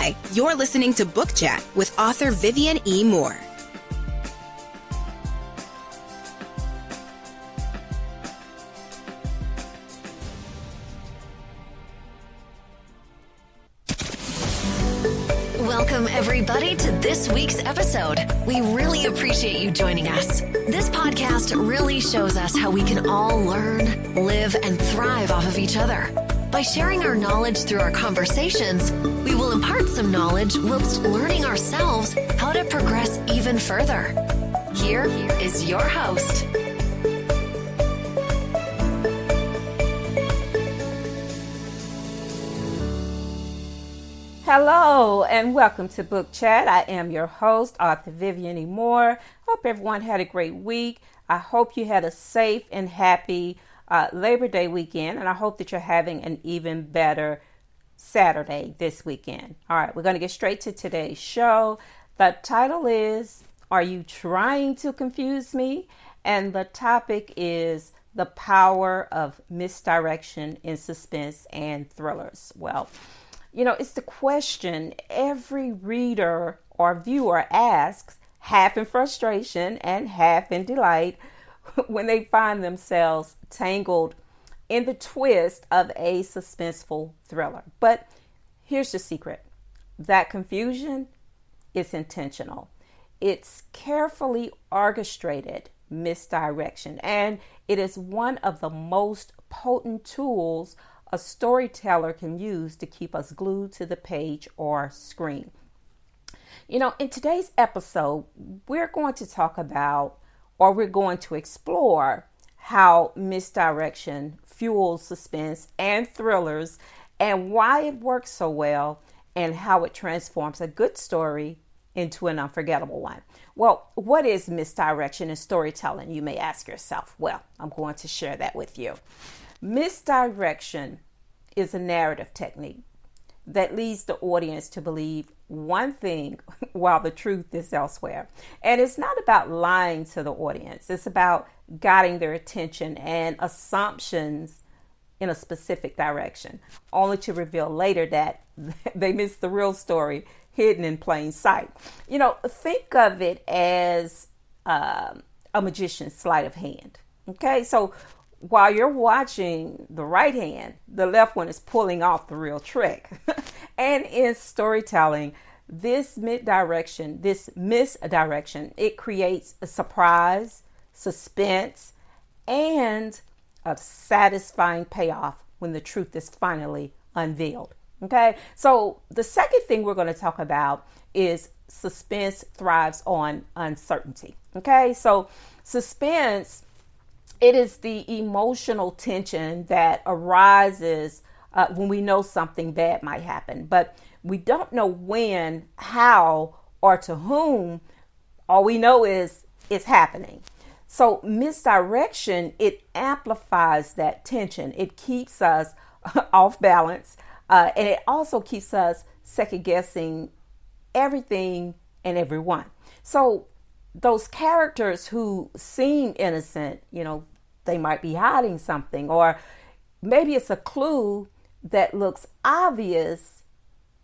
Hi, you're listening to Book Chat with author Vivian E. Moore. Welcome, everybody, to this week's episode. We really appreciate you joining us. This podcast really shows us how we can all learn, live, and thrive off of each other. By sharing our knowledge through our conversations, we will impart some knowledge whilst learning ourselves how to progress even further. Here is your host. Hello and welcome to Book Chat. I am your host, author Vivian E. Moore. Hope everyone had a great week. I hope you had a safe and happy Labor Day weekend, and I hope that you're having an even better Saturday this weekend. All right, we're going to get straight to today's show. The title is, Are You Trying to Confuse Me? And the topic is the power of misdirection in suspense and thrillers. Well, you know, it's the question every reader or viewer asks, half in frustration and half in delight, when they find themselves tangled in the twist of a suspenseful thriller. But here's the secret. That confusion is intentional. It's carefully orchestrated misdirection, and it is one of the most potent tools a storyteller can use to keep us glued to the page or screen. You know, in today's episode, we're going to talk about, or we're going to explore, how misdirection fuels suspense and thrillers and why it works so well and how it transforms a good story into an unforgettable one. Well, what is misdirection in storytelling, you may ask yourself? Well, I'm going to share that with you. Misdirection is a narrative technique that leads the audience to believe one thing while the truth is elsewhere. And it's not about lying to the audience. It's about guiding their attention and assumptions in a specific direction, only to reveal later that they missed the real story hidden in plain sight. You know, think of it as a magician's sleight of hand. Okay, so while you're watching the right hand, the left one is pulling off the real trick. And in storytelling, this misdirection, it creates a surprise, suspense, and a satisfying payoff when the truth is finally unveiled. Okay, so the second thing we're going to talk about is suspense thrives on uncertainty. Okay, so suspense, it is the emotional tension that arises when we know something bad might happen, but we don't know when, how, or to whom. All we know is it's happening. So misdirection, it amplifies that tension. It keeps us off balance, and it also keeps us second guessing everything and everyone. So those characters who seem innocent, you know, they might be hiding something, or maybe it's a clue that looks obvious,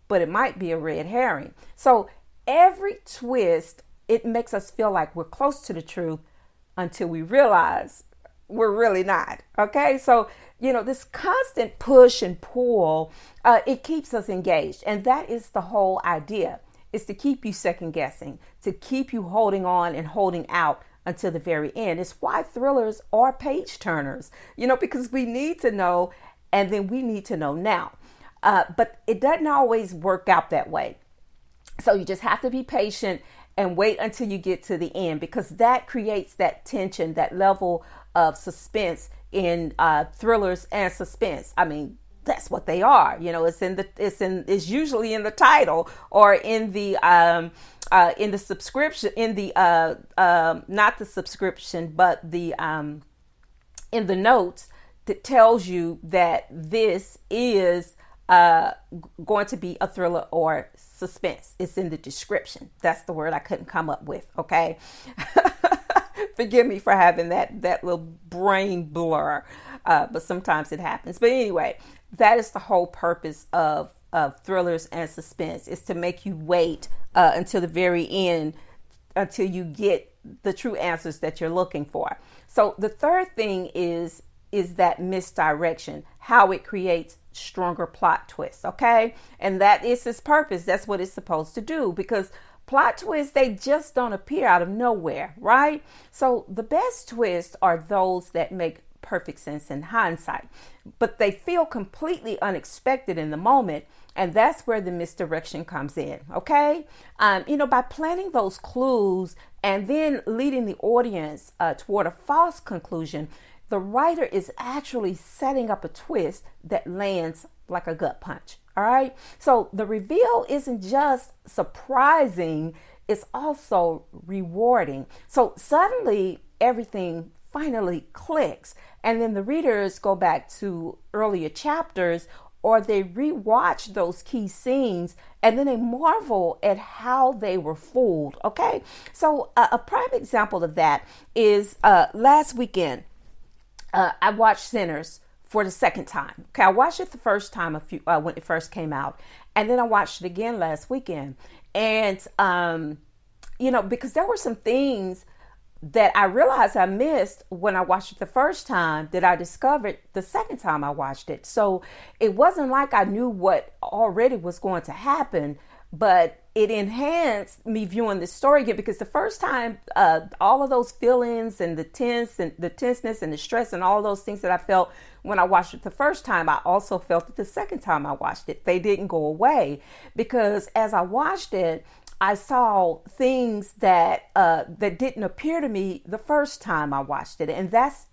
but it might be a red herring. So every twist, it makes us feel like we're close to the truth until we realize we're really not. Okay, so you know, this constant push and pull, it keeps us engaged, and that is the whole idea. Is to keep you second guessing, to keep you holding on and holding out until the very end. It's why thrillers are page turners, you know, because we need to know, and then we need to know now. But it doesn't always work out that way. So you just have to be patient and wait until you get to the end, because that creates that tension, that level of suspense in thrillers and suspense. I mean, that's what they are. You know, it's usually in the title or in the subscription, in the not the subscription, but the in the notes that tells you that this is going to be a thriller or suspense. It's in the description. That's the word I couldn't come up with. Okay. Forgive me for having that little brain blur, but sometimes it happens. But anyway, that is the whole purpose of of thrillers and suspense is to make you wait until the very end until you get the true answers that you're looking for. So the third thing is that misdirection, how it creates stronger plot twists, okay? And that is its purpose. That's what it's supposed to do, because plot twists, they just don't appear out of nowhere, right? So the best twists are those that make perfect sense in hindsight, but they feel completely unexpected in the moment. And that's where the misdirection comes in, okay? By planting those clues and then leading the audience toward a false conclusion, the writer is actually setting up a twist that lands like a gut punch, all right? So the reveal isn't just surprising, it's also rewarding. So suddenly everything finally clicks, and then the readers go back to earlier chapters or they rewatch those key scenes and then they marvel at how they were fooled, okay? So a prime example of that is last weekend, I watched Sinners for the second time. Okay, I watched it the first time when it first came out, and then I watched it again last weekend. And because there were some things that I realized I missed when I watched it the first time that I discovered the second time I watched it. So it wasn't like I knew what already was going to happen, but it enhanced me viewing the story again, because the first time, all of those feelings and the tenseness and the stress and all of those things that I felt when I watched it the first time, I also felt it the second time I watched it. They didn't go away, because as I watched it, I saw things that didn't appear to me the first time I watched it, and that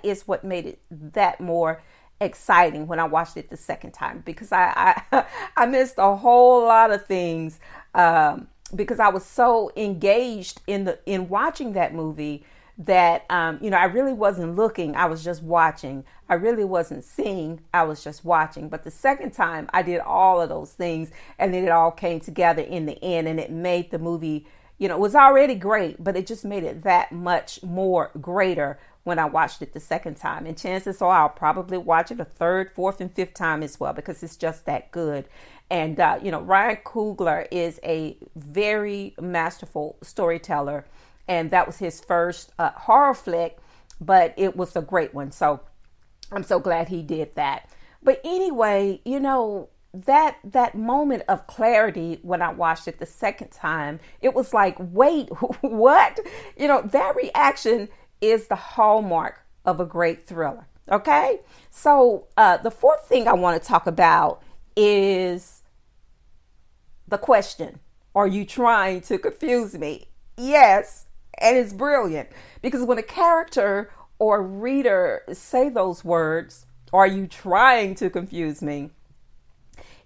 is what made it that more exciting when I watched it the second time, because I missed a whole lot of things because I was so engaged in watching that movie that I really wasn't looking, I was just watching. I really wasn't seeing, I was just watching. But the second time I did all of those things, and then it all came together in the end, and it made the movie, it was already great, but it just made it that much more greater when I watched it the second time. And chances are I'll probably watch it a third, fourth, and fifth time as well, because it's just that good. And Ryan Coogler is a very masterful storyteller, and that was his first horror flick, but it was a great one. So I'm so glad he did that. But anyway, that moment of clarity when I watched it the second time, it was like, wait, what? That reaction is the hallmark of a great thriller. Okay. So the fourth thing I want to talk about is the question, are you trying to confuse me? Yes. And it's brilliant, because when a character or reader say those words, are you trying to confuse me?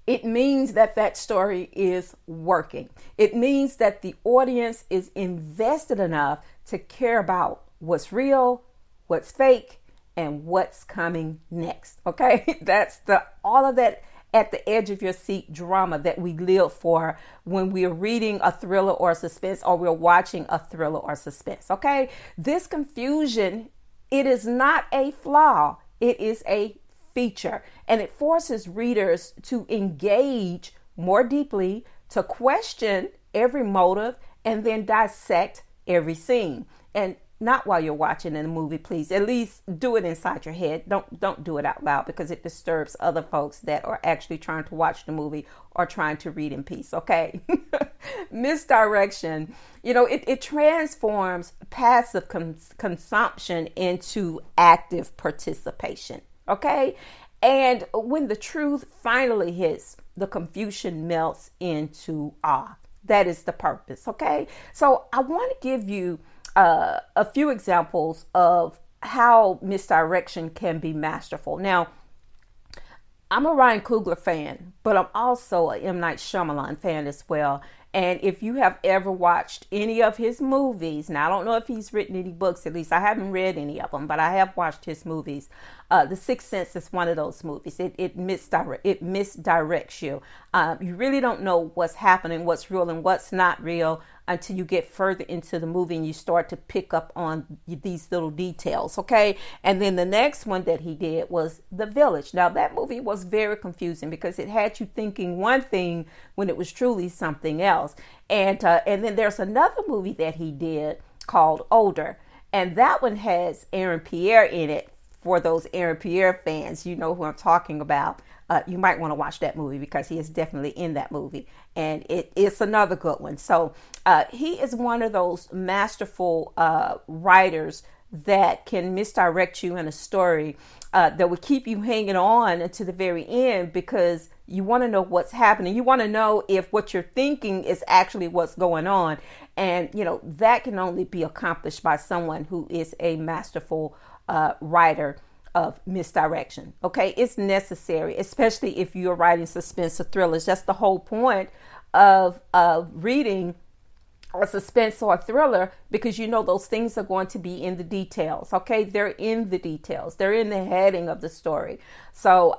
It means that story is working. It means that the audience is invested enough to care about what's real, what's fake, and what's coming next. Okay, that's all of that at the edge of your seat drama that we live for when we're reading a thriller or suspense, or we're watching a thriller or suspense. Okay, this confusion, it is not a flaw, it is a feature, and it forces readers to engage more deeply, to question every motive, and then dissect every scene. And not while you're watching in a movie, please. At least do it inside your head. Don't do it out loud, because it disturbs other folks that are actually trying to watch the movie or trying to read in peace. Okay. Misdirection, it transforms passive consumption into active participation. Okay. And when the truth finally hits, the confusion melts into awe. That is the purpose. Okay. So I want to give you a few examples of how misdirection can be masterful. Now, I'm a Ryan Coogler fan, but I'm also a M. Night Shyamalan fan as well. And if you have ever watched any of his movies, now I don't know if he's written any books, at least I haven't read any of them, but I have watched his movies. The Sixth Sense is one of those movies. It misdirects you. You really don't know what's happening, what's real and what's not real until you get further into the movie and you start to pick up on these little details, okay? And then the next one that he did was The Village. Now, that movie was very confusing because it had you thinking one thing when it was truly something else. And then there's another movie that he did called Older, and that one has Aaron Pierre in it. For those Aaron Pierre fans, you know who I'm talking about. You might want to watch that movie because he is definitely in that movie, and it's another good one. So he is one of those masterful writers that can misdirect you in a story that will keep you hanging on until the very end, because you want to know what's happening. You want to know if what you're thinking is actually what's going on. And, you know, that can only be accomplished by someone who is a masterful writer of misdirection. Okay, it's necessary, especially if you're writing suspense or thrillers. That's the whole point of reading a suspense or a thriller, because you know those things are going to be in the details. Okay, they're in the details. They're in the heading of the story. So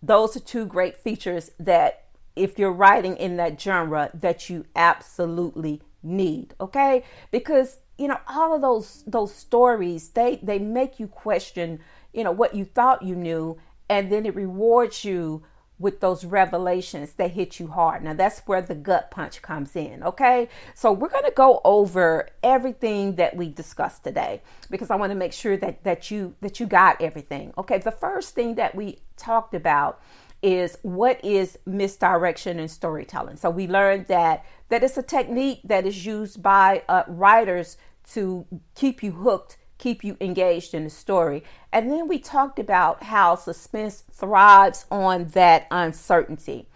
those are two great features that, if you're writing in that genre, that you absolutely need. Okay, because you know all of those stories, they make you question, you know, what you thought you knew, and then it rewards you with those revelations that hit you hard. Now that's where the gut punch comes in. Okay, so we're going to go over everything that we discussed today, because I want to make sure that you got everything. Okay, the first thing that we talked about is what is misdirection in storytelling. So we learned that it's a technique that is used by writers to keep you hooked, keep you engaged in the story. And then we talked about how suspense thrives on that uncertainty.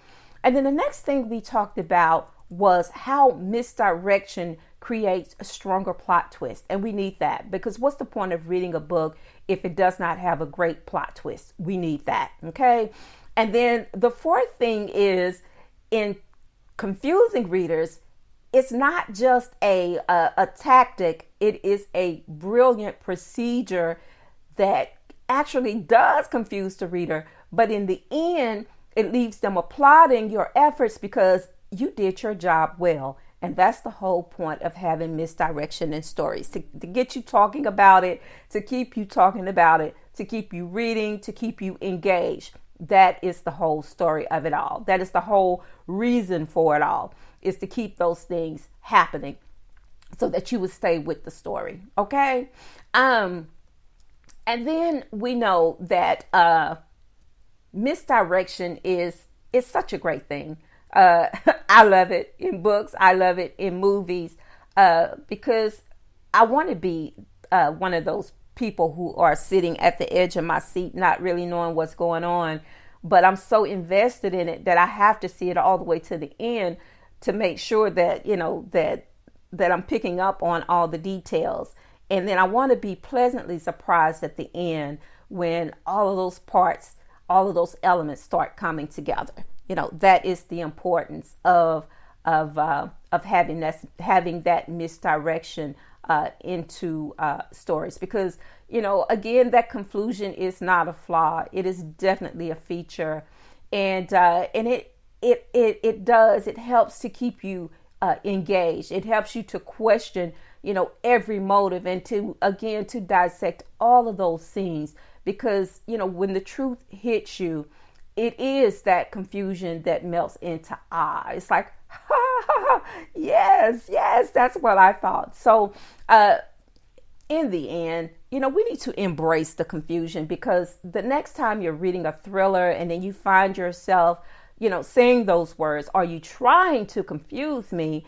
And then the next thing we talked about was how misdirection creates a stronger plot twist. And we need that, because what's the point of reading a book if it does not have a great plot twist? We need that. Okay. And then the fourth thing is, in confusing readers, it's not just a tactic. It is a brilliant procedure that actually does confuse the reader. But in the end, it leaves them applauding your efforts because you did your job well. And that's the whole point of having misdirection in stories, to get you talking about it, to keep you talking about it, to keep you reading, to keep you engaged. That is the whole story of it all. That is the whole reason for it all, is to keep those things happening so that you would stay with the story. Okay. And then we know that misdirection is such a great thing. I love it in books. I love it in movies, because I want to be one of those people who are sitting at the edge of my seat, not really knowing what's going on, but I'm so invested in it that I have to see it all the way to the end to make sure that, you know, that I'm picking up on all the details. And then I want to be pleasantly surprised at the end when all of those parts, all of those elements start coming together. You know, that is the importance of having that misdirection into stories, because, you know, again, that confusion is not a flaw. It is definitely a feature, and it helps to keep you engaged. It helps you to question, you know, every motive, and to dissect all of those scenes, because, you know, when the truth hits you, it is that confusion that melts into awe. It's like, yes, that's what I thought. So in the end, you know, we need to embrace the confusion, because the next time you're reading a thriller and then you find yourself, you know, saying those words, "Are you trying to confuse me?"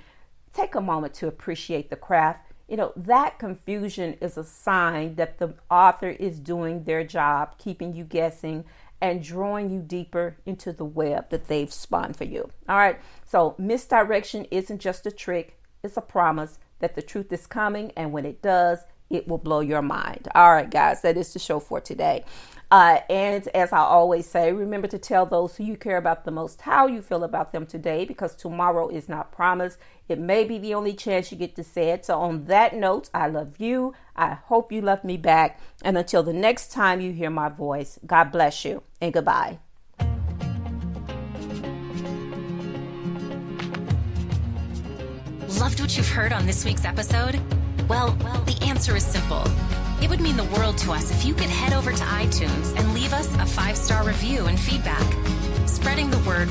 Take a moment to appreciate the craft. You know, that confusion is a sign that the author is doing their job, keeping you guessing and drawing you deeper into the web that they've spun for you. All right. So misdirection isn't just a trick. It's a promise that the truth is coming. And when it does, it will blow your mind. All right, guys, that is the show for today. And as I always say, remember to tell those who you care about the most how you feel about them today, because tomorrow is not promised. It may be the only chance you get to say it. So on that note, I love you. I hope you love me back. And until the next time you hear my voice, God bless you and goodbye. Loved what you've heard on this week's episode? Well, the answer is simple. It would mean the world to us if you could head over to iTunes and leave us a 5-star review and feedback. Spreading the word